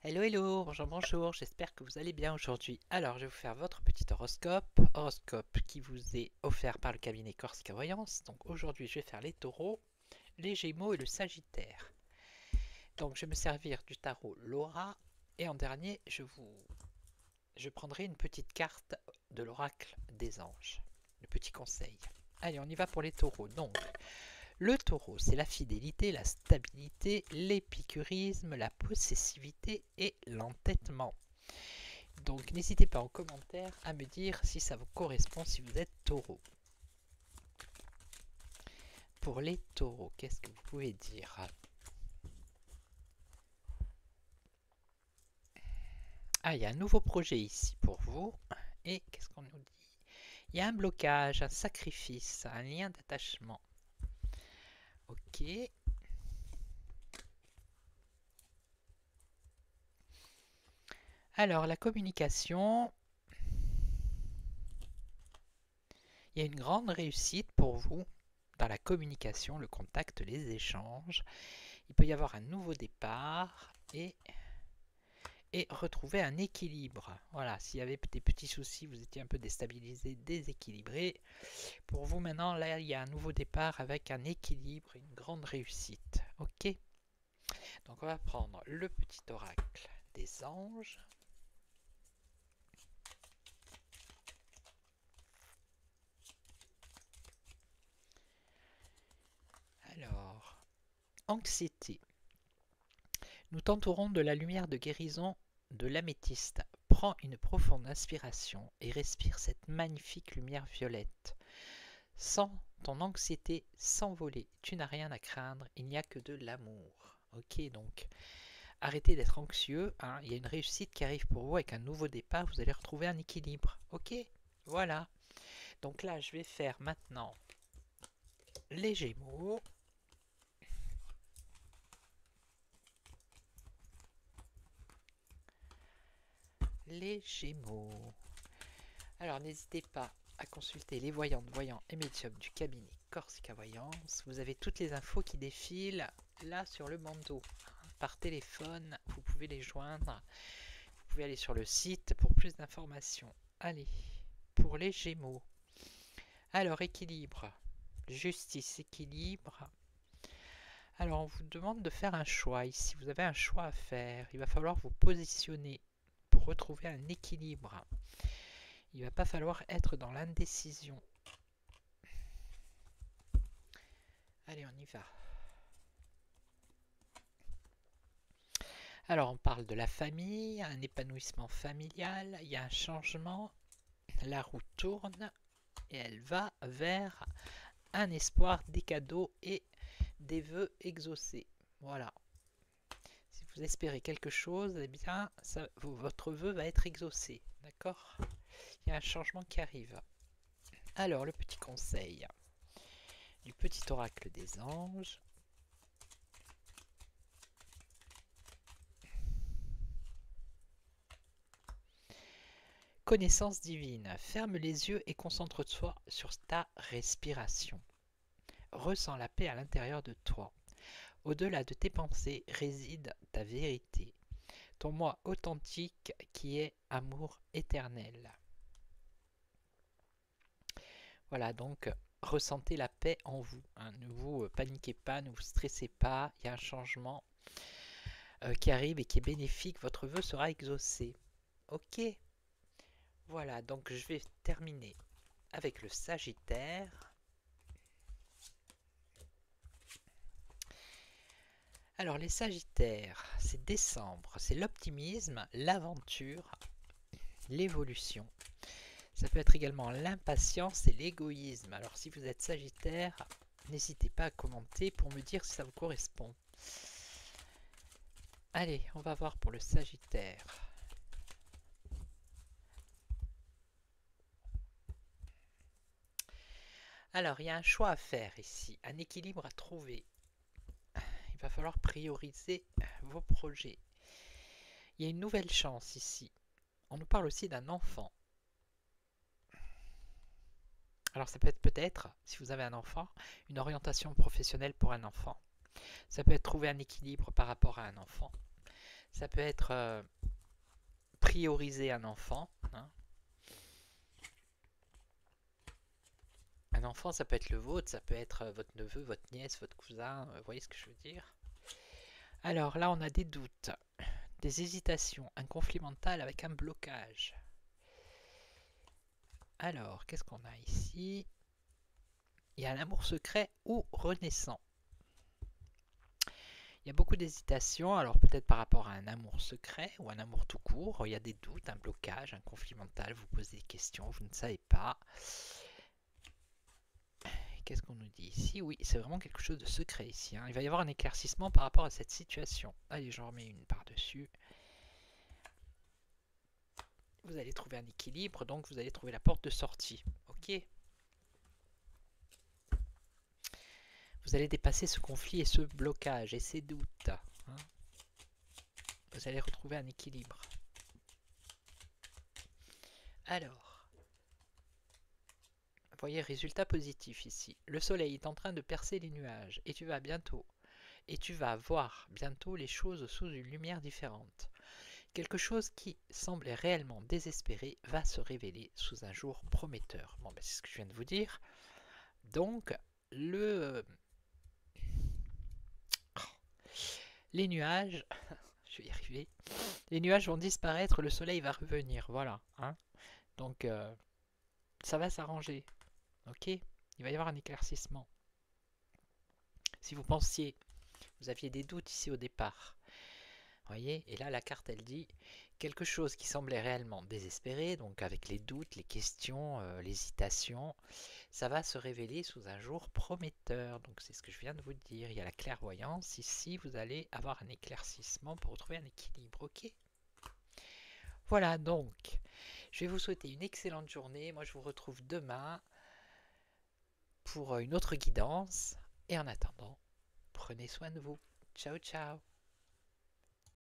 Hello, hello, bonjour, bonjour, j'espère que vous allez bien aujourd'hui. Alors, je vais vous faire votre petit horoscope qui vous est offert par le cabinet Corsica Voyance. Donc aujourd'hui, je vais faire les taureaux, les gémeaux et le sagittaire. Donc, je vais me servir du tarot Laura et en dernier, je prendrai une petite carte de l'oracle des anges. Le petit conseil. Allez, on y va pour les taureaux. Donc, le taureau, c'est la fidélité, la stabilité, l'épicurisme, la possessivité et l'entêtement. Donc n'hésitez pas en commentaire à me dire si ça vous correspond si vous êtes taureau. Pour les taureaux, qu'est-ce que vous pouvez dire? Ah, il y a un nouveau projet ici pour vous. Et qu'est-ce qu'on nous dit? Il y a un blocage, un sacrifice, un lien d'attachement. Ok. Alors, la communication, il y a une grande réussite pour vous dans la communication, le contact, les échanges. Il peut y avoir un nouveau départ et retrouver un équilibre. Voilà, s'il y avait des petits soucis, vous étiez un peu déstabilisé, déséquilibré. Pour vous maintenant, là, il y a un nouveau départ avec un équilibre, une grande réussite. Ok. Donc on va prendre le petit oracle des anges. Alors, anxiété. Nous t'entourons de la lumière de guérison de l'améthyste. Prends une profonde inspiration et respire cette magnifique lumière violette. Sans ton anxiété s'envoler, tu n'as rien à craindre, il n'y a que de l'amour. Ok, donc arrêtez d'être anxieux, hein, il y a une réussite qui arrive pour vous avec un nouveau départ, vous allez retrouver un équilibre. Ok, voilà. Donc là, je vais faire maintenant les Gémeaux. Les Gémeaux. Alors n'hésitez pas à consulter les voyantes, voyants et médiums du cabinet Corsica Voyance. Vous avez toutes les infos qui défilent là sur le bandeau. Par téléphone, vous pouvez les joindre. Vous pouvez aller sur le site pour plus d'informations. Allez, pour les Gémeaux. Alors, équilibre. Justice, équilibre. Alors, on vous demande de faire un choix. Ici, vous avez un choix à faire. Il va falloir vous positionner pour retrouver un équilibre. Il ne va pas falloir être dans l'indécision. Allez, on y va. Alors, on parle de la famille, un épanouissement familial, il y a un changement, la roue tourne et elle va vers un espoir, des cadeaux et des vœux exaucés. Voilà. Si vous espérez quelque chose, eh bien, votre vœu va être exaucé. D'accord? Il y a un changement qui arrive. Alors, le petit conseil du petit oracle des anges. Connaissance divine. Ferme les yeux et concentre-toi sur ta respiration. Ressens la paix à l'intérieur de toi. Au-delà de tes pensées réside ta vérité, ton moi authentique qui est amour éternel. Voilà, donc ressentez la paix en vous. Hein. Ne vous paniquez pas, ne vous stressez pas. Il y a un changement qui arrive et qui est bénéfique. Votre vœu sera exaucé. Ok. Voilà, donc je vais terminer avec le Sagittaire. Alors les Sagittaires, c'est décembre, c'est l'optimisme, l'aventure, l'évolution. Ça peut être également l'impatience et l'égoïsme. Alors si vous êtes Sagittaire, n'hésitez pas à commenter pour me dire si ça vous correspond. Allez, on va voir pour le Sagittaire. Alors, il y a un choix à faire ici, un équilibre à trouver. Il va falloir prioriser vos projets. Il y a une nouvelle chance ici. On nous parle aussi d'un enfant. Alors ça peut être peut-être, si vous avez un enfant, une orientation professionnelle pour un enfant. Ça peut être trouver un équilibre par rapport à un enfant. Ça peut être prioriser un enfant, hein. Un enfant, ça peut être le vôtre, ça peut être votre neveu, votre nièce, votre cousin, vous voyez ce que je veux dire? Alors là, on a des doutes, des hésitations, un conflit mental avec un blocage. Alors, qu'est-ce qu'on a ici? Il y a un amour secret ou renaissant. Il y a beaucoup d'hésitations, alors peut-être par rapport à un amour secret ou un amour tout court. Il y a des doutes, un blocage, un conflit mental, vous posez des questions, vous ne savez pas. Qu'est-ce qu'on nous dit ici? Oui, c'est vraiment quelque chose de secret ici, hein. Il va y avoir un éclaircissement par rapport à cette situation. Allez, j'en remets une par-dessus. Vous allez trouver un équilibre, donc vous allez trouver la porte de sortie. Ok? Vous allez dépasser ce conflit et ce blocage et ces doutes, hein. Vous allez retrouver un équilibre. Alors, vous voyez, résultat positif ici. Le soleil est en train de percer les nuages et tu vas voir bientôt les choses sous une lumière différente. Quelque chose qui semblait réellement désespéré va se révéler sous un jour prometteur. Bon, ben, c'est ce que je viens de vous dire. Donc, les nuages, je vais y arriver, les nuages vont disparaître, le soleil va revenir, voilà, hein. Donc, ça va s'arranger, ok? Il va y avoir un éclaircissement. Si vous pensiez, vous aviez des doutes ici au départ, voyez, et là la carte elle dit quelque chose qui semblait réellement désespéré, donc avec les doutes, les questions, l'hésitation, ça va se révéler sous un jour prometteur. Donc c'est ce que je viens de vous dire. Il y a la clairvoyance. Ici, vous allez avoir un éclaircissement pour retrouver un équilibre. Ok? Voilà, donc je vais vous souhaiter une excellente journée. Moi, je vous retrouve demain pour une autre guidance. Et en attendant, prenez soin de vous. Ciao, ciao!